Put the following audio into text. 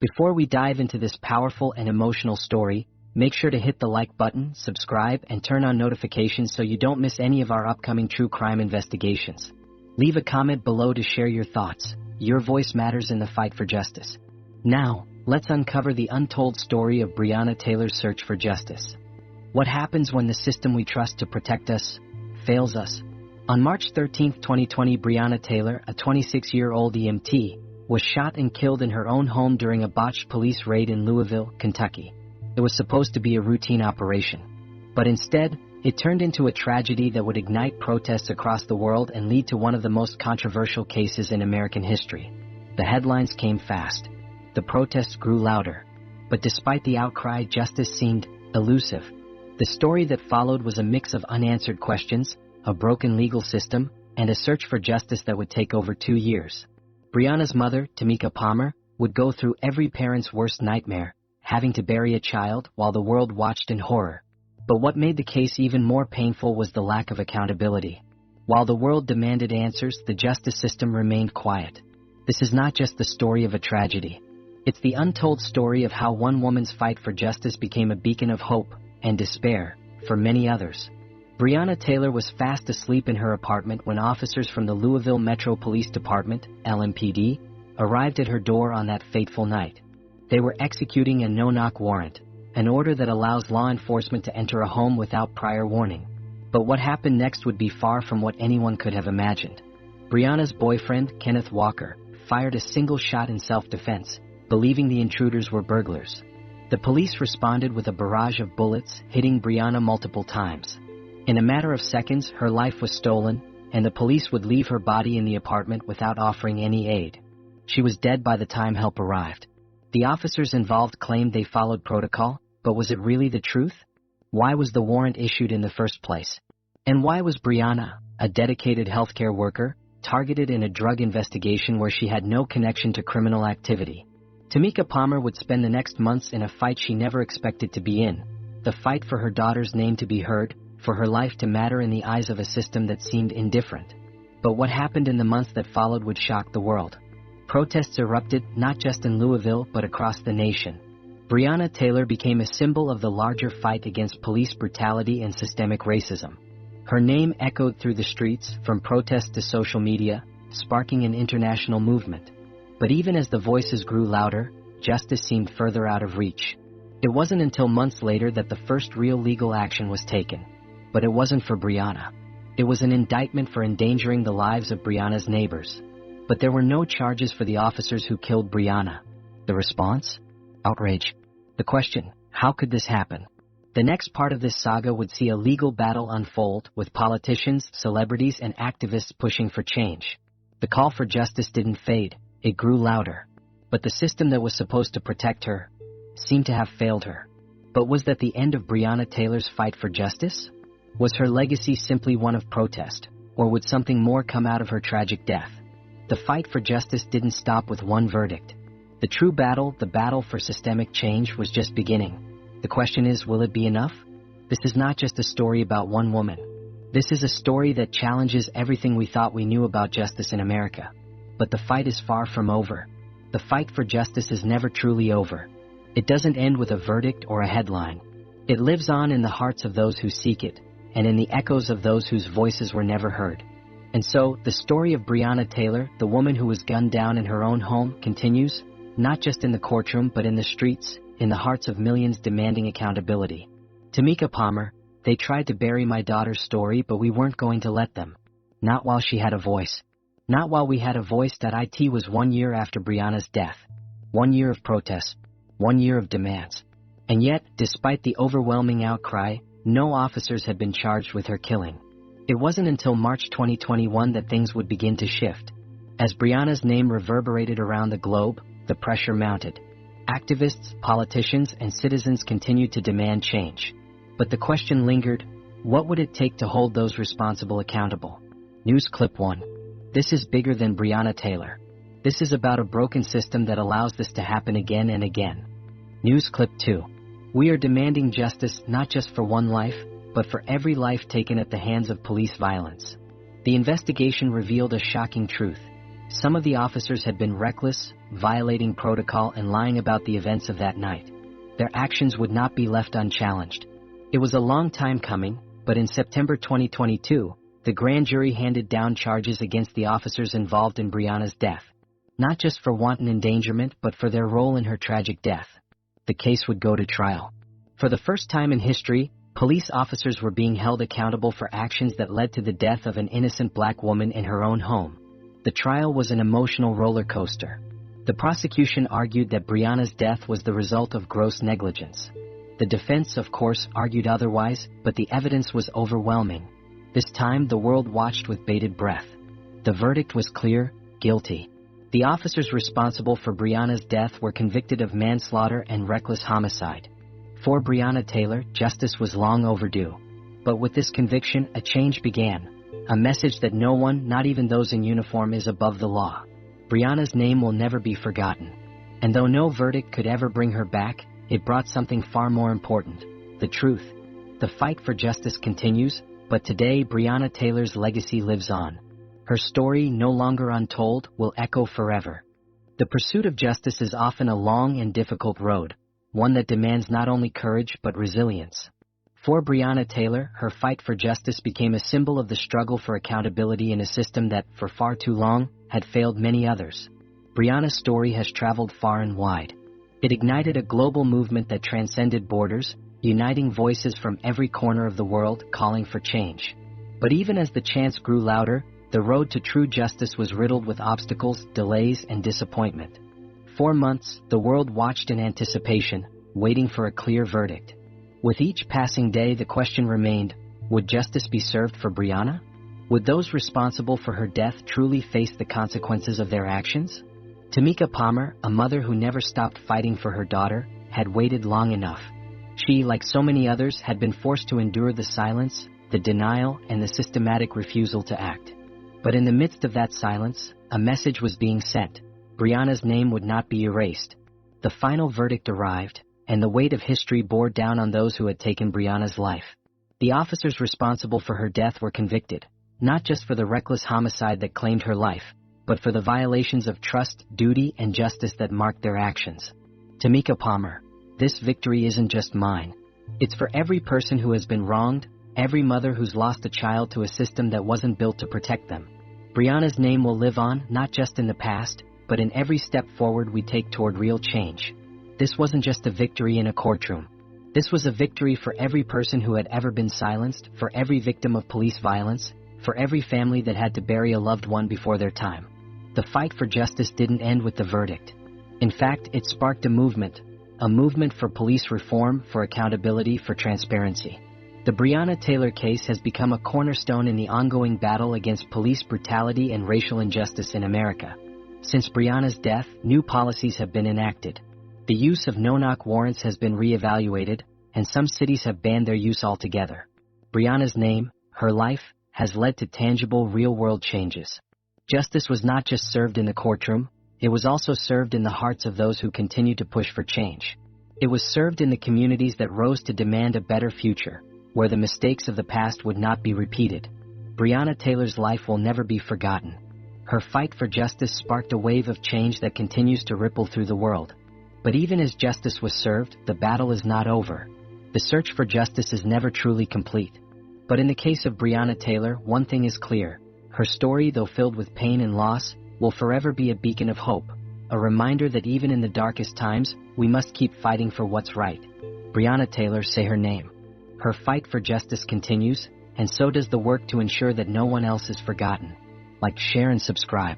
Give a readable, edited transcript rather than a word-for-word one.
Before we dive into this powerful and emotional story, make sure to hit the like button, subscribe, and turn on notifications so you don't miss any of our upcoming true crime investigations. Leave a comment below to share your thoughts. Your voice matters in the fight for justice. Now, let's uncover the untold story of Breonna Taylor's search for justice. What happens when the system we trust to protect us fails us? On March 13, 2020, Breonna Taylor, a 26-year-old EMT, was shot and killed in her own home during a botched police raid in Louisville, Kentucky. It was supposed to be a routine operation, but instead, it turned into a tragedy that would ignite protests across the world and lead to one of the most controversial cases in American history. The headlines came fast. The protests grew louder. But despite the outcry, justice seemed elusive. The story that followed was a mix of unanswered questions, a broken legal system, and a search for justice that would take over 2 years. Breonna's mother, Tamika Palmer, would go through every parent's worst nightmare, having to bury a child while the world watched in horror. But what made the case even more painful was the lack of accountability. While the world demanded answers, the justice system remained quiet. This is not just the story of a tragedy. It's the untold story of how one woman's fight for justice became a beacon of hope and despair for many others. Breonna Taylor was fast asleep in her apartment when officers from the Louisville Metro Police Department, LMPD, arrived at her door on that fateful night. They were executing a no-knock warrant, an order that allows law enforcement to enter a home without prior warning. But what happened next would be far from what anyone could have imagined. Breonna's boyfriend, Kenneth Walker, fired a single shot in self-defense, believing the intruders were burglars. The police responded with a barrage of bullets, hitting Breonna multiple times. In a matter of seconds, her life was stolen, and the police would leave her body in the apartment without offering any aid. She was dead by the time help arrived. The officers involved claimed they followed protocol, but was it really the truth? Why was the warrant issued in the first place? And why was Breonna, a dedicated healthcare worker, targeted in a drug investigation where she had no connection to criminal activity? Tamika Palmer would spend the next months in a fight she never expected to be in, the fight for her daughter's name to be heard, for her life to matter in the eyes of a system that seemed indifferent. But what happened in the months that followed would shock the world. Protests erupted not just in Louisville but across the nation. Breonna Taylor became a symbol of the larger fight against police brutality and systemic racism. Her name echoed through the streets, from protests to social media, sparking an international movement. But even as the voices grew louder, justice seemed further out of reach. It wasn't until months later that the first real legal action was taken. But it wasn't for Breonna. It was an indictment for endangering the lives of Breonna's neighbors. But there were no charges for the officers who killed Breonna. The response? Outrage. The question, how could this happen? The next part of this saga would see a legal battle unfold, with politicians, celebrities, and activists pushing for change. The call for justice didn't fade, it grew louder. But the system that was supposed to protect her seemed to have failed her. But was that the end of Breonna Taylor's fight for justice? Was her legacy simply one of protest, or would something more come out of her tragic death? The fight for justice didn't stop with one verdict. The true battle, the battle for systemic change, was just beginning. The question is, will it be enough? This is not just a story about one woman. This is a story that challenges everything we thought we knew about justice in America. But the fight is far from over. The fight for justice is never truly over. It doesn't end with a verdict or a headline. It lives on in the hearts of those who seek it, and in the echoes of those whose voices were never heard. And so, the story of Breonna Taylor, the woman who was gunned down in her own home, continues, not just in the courtroom but in the streets, in the hearts of millions demanding accountability. Tamika Palmer, they tried to bury my daughter's story, but we weren't going to let them. Not while she had a voice. Not while we had a voice. It was 1 year after Breonna's death. 1 year of protests. 1 year of demands. And yet, despite the overwhelming outcry, no officers had been charged with her killing. It wasn't until March 2021 that things would begin to shift. As Breonna's name reverberated around the globe, the pressure mounted. Activists, politicians, and citizens continued to demand change. But the question lingered, what would it take to hold those responsible accountable? News Clip 1. This is bigger than Breonna Taylor. This is about a broken system that allows this to happen again and again. News Clip 2. We are demanding justice not just for one life, but for every life taken at the hands of police violence. The investigation revealed a shocking truth. Some of the officers had been reckless, violating protocol and lying about the events of that night. Their actions would not be left unchallenged. It was a long time coming, but in September 2022, the grand jury handed down charges against the officers involved in Breonna's death. Not just for wanton endangerment, but for their role in her tragic death. The case would go to trial. For the first time in history, police officers were being held accountable for actions that led to the death of an innocent black woman in her own home. The trial was an emotional roller coaster. The prosecution argued that Breonna's death was the result of gross negligence. The defense, of course, argued otherwise, but the evidence was overwhelming. This time, the world watched with bated breath. The verdict was clear: guilty. The officers responsible for Breonna's death were convicted of manslaughter and reckless homicide. For Breonna Taylor, justice was long overdue. But with this conviction, a change began. A message that no one, not even those in uniform, is above the law. Breonna's name will never be forgotten. And though no verdict could ever bring her back, it brought something far more important: the truth. The fight for justice continues, but today Breonna Taylor's legacy lives on. Her story, no longer untold, will echo forever. The pursuit of justice is often a long and difficult road, one that demands not only courage but resilience. For Breonna Taylor, her fight for justice became a symbol of the struggle for accountability in a system that, for far too long, had failed many others. Breonna's story has traveled far and wide. It ignited a global movement that transcended borders, uniting voices from every corner of the world calling for change. But even as the chants grew louder, the road to true justice was riddled with obstacles, delays, and disappointment. For months, the world watched in anticipation, waiting for a clear verdict. With each passing day, the question remained: would justice be served for Breonna? Would those responsible for her death truly face the consequences of their actions? Tamika Palmer, a mother who never stopped fighting for her daughter, had waited long enough. She, like so many others, had been forced to endure the silence, the denial, and the systematic refusal to act. But in the midst of that silence, a message was being sent. Breonna's name would not be erased. The final verdict arrived, and the weight of history bore down on those who had taken Breonna's life. The officers responsible for her death were convicted, not just for the reckless homicide that claimed her life, but for the violations of trust, duty, and justice that marked their actions. Tamika Palmer, this victory isn't just mine. It's for every person who has been wronged, every mother who's lost a child to a system that wasn't built to protect them. Breonna's name will live on, not just in the past, but in every step forward we take toward real change. This wasn't just a victory in a courtroom. This was a victory for every person who had ever been silenced, for every victim of police violence, for every family that had to bury a loved one before their time. The fight for justice didn't end with the verdict. In fact, it sparked a movement for police reform, for accountability, for transparency. The Breonna Taylor case has become a cornerstone in the ongoing battle against police brutality and racial injustice in America. Since Breonna's death, new policies have been enacted. The use of no-knock warrants has been re-evaluated, and some cities have banned their use altogether. Breonna's name, her life, has led to tangible, real-world changes. Justice was not just served in the courtroom, it was also served in the hearts of those who continue to push for change. It was served in the communities that rose to demand a better future, where the mistakes of the past would not be repeated. Breonna Taylor's life will never be forgotten. Her fight for justice sparked a wave of change that continues to ripple through the world. But even as justice was served, the battle is not over. The search for justice is never truly complete. But in the case of Breonna Taylor, one thing is clear. Her story, though filled with pain and loss, will forever be a beacon of hope, a reminder that even in the darkest times, we must keep fighting for what's right. Breonna Taylor, say her name. Her fight for justice continues, and so does the work to ensure that no one else is forgotten. Like, share, and subscribe.